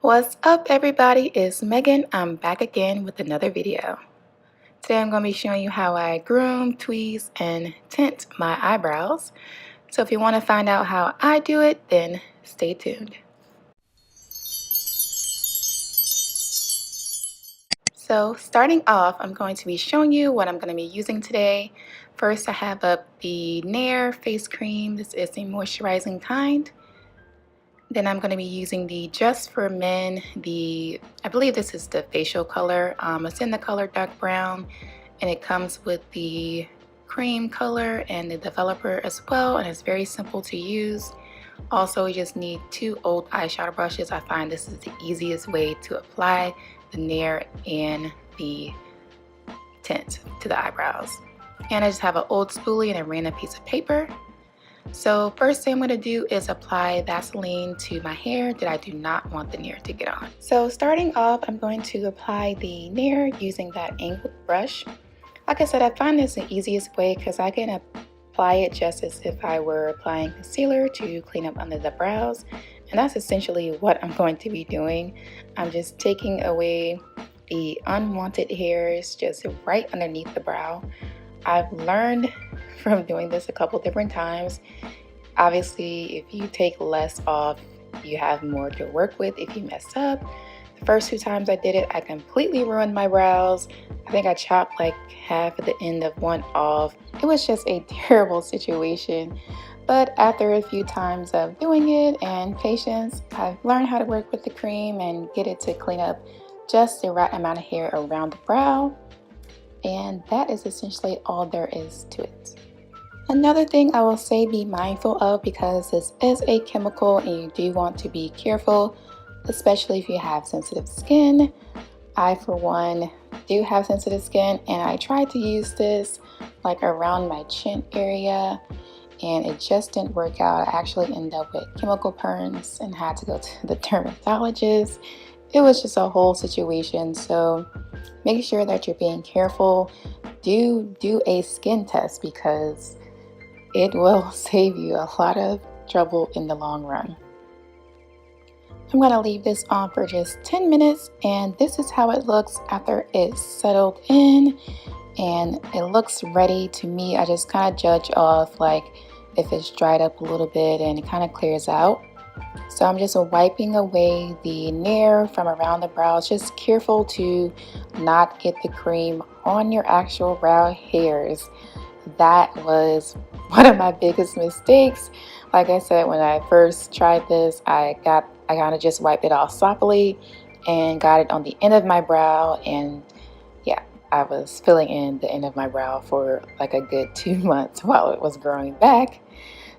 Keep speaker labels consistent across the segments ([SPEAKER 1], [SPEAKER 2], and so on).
[SPEAKER 1] What's up, everybody? It's Megan. I'm back again with another video. Today I'm going to be showing you how I groom, tweeze, and tint my eyebrows. So if you want to find out how I do it, then stay tuned. So starting off, I'm going to be showing you what I'm going to be using today. First, I have up the Nair face cream. This is a moisturizing kind. Then I'm going to be using the Just for Men, I believe this is the facial color. It's in the color dark brown, and it comes with the cream color and the developer as well, and it's very simple to use. Also, you just need 2 old eyeshadow brushes. I find this is the easiest way to apply the Nair and the tint to the eyebrows. And I just have an old spoolie and a random piece of paper. So first thing I'm going to do is apply Vaseline to my hair that I do not want the Nair to get on. So starting off, I'm going to apply the Nair using that angled brush. Like I said, I find this the easiest way because I can apply it just as if I were applying concealer to clean up under the brows. And that's essentially what I'm going to be doing. I'm just taking away the unwanted hairs just right underneath the brow. I've learned from doing this a couple different times. Obviously, if you take less off, you have more to work with if you mess up. The first 2 times I did it, I completely ruined my brows. I think I chopped like half of the end of one off. It was just a terrible situation. But after a few times of doing it and patience, I've learned how to work with the cream and get it to clean up just the right amount of hair around the brow. And that is essentially all there is to it. Another thing I will say be mindful of, because this is a chemical and you do want to be careful, especially if you have sensitive skin. I, for one, do have sensitive skin, and I tried to use this like around my chin area and it just didn't work out. I actually ended up with chemical burns and had to go to the dermatologist. It was just a whole situation, so make sure that you're being careful. Do a skin test because it will save you a lot of trouble in the long run. I'm going to leave this on for just 10 minutes, and this is how it looks after it's settled in and it looks ready to me. I just kind of judge off like if it's dried up a little bit and it kind of clears out. So I'm just wiping away the Nair from around the brows. Just careful to not get the cream on your actual brow hairs. That was one of my biggest mistakes. Like I said, when I first tried this, I kind of just wiped it off sloppily and got it on the end of my brow, and yeah, I was filling in the end of my brow for like a good 2 months while it was growing back.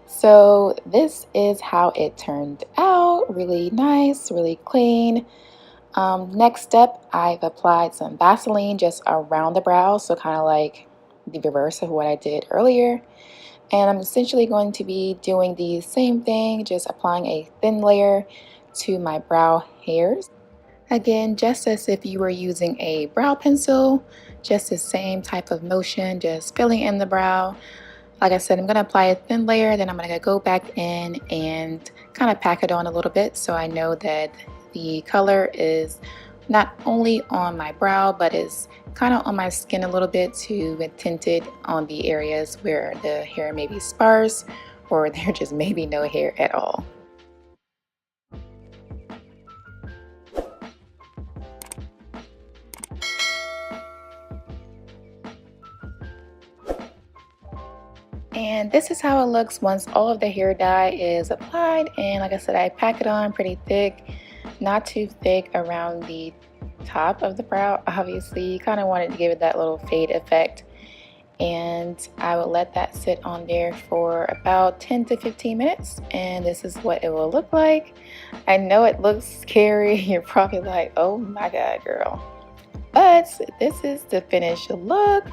[SPEAKER 1] So this is how it turned out. Really nice, really clean. Next step, I've applied some Vaseline just around the brow, so kind of like the reverse of what I did earlier. And I'm essentially going to be doing the same thing, just applying a thin layer to my brow hairs. Again, just as if you were using a brow pencil, just the same type of motion, just filling in the brow. Like I said, I'm going to apply a thin layer, then I'm going to go back in and kind of pack it on a little bit so I know that the color is not only on my brow, but is kind of on my skin a little bit to tint it on the areas where the hair may be sparse or there just may be no hair at all. And this is how it looks once all of the hair dye is applied. And like I said, I pack it on pretty thick, not too thick around the top of the brow. Obviously, you kind of wanted to give it that little fade effect. And I will let that sit on there for about 10 to 15 minutes. And this is what it will look like. I know it looks scary. You're probably like, oh my God, girl. But this is the finished look.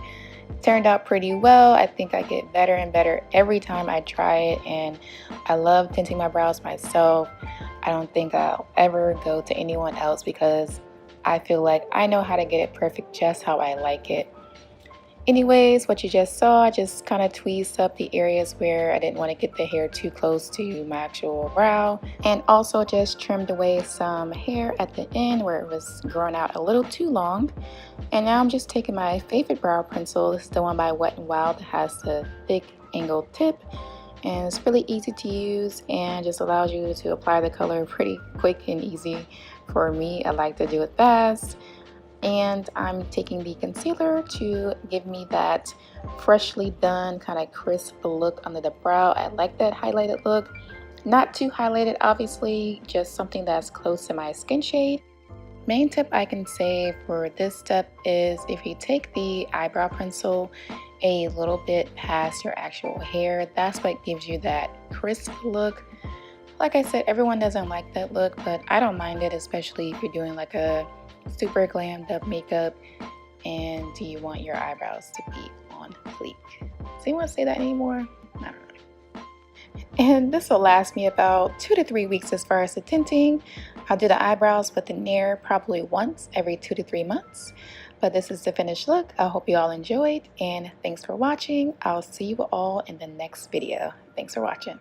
[SPEAKER 1] Turned out pretty well. I think I get better and better every time I try it, and I love tinting my brows myself. I don't think I'll ever go to anyone else because I feel like I know how to get it perfect just how I like it. Anyways, what you just saw, I just kind of tweezed up the areas where I didn't want to get the hair too close to my actual brow, and also just trimmed away some hair at the end where it was growing out a little too long. And now I'm just taking my favorite brow pencil. This is the one by Wet n Wild that has the thick angled tip, and it's really easy to use and just allows you to apply the color pretty quick and easy. For me, I like to do it fast. And I'm taking the concealer to give me that freshly done kind of crisp look under the brow. I like that highlighted look. Not too highlighted, obviously, just something that's close to my skin shade. Main tip I can say for this step is if you take the eyebrow pencil a little bit past your actual hair, that's what gives you that crisp look. Like I said, everyone doesn't like that look, but I don't mind it, especially if you're doing like a super glammed up makeup and you want your eyebrows to be on fleek. Does anyone say that anymore? I don't know. And this will last me about 2 to 3 weeks as far as the tinting. I'll do the eyebrows with the Nair probably once every 2 to 3 months. But this is the finished look. I hope you all enjoyed, and thanks for watching. I'll see you all in the next video. Thanks for watching.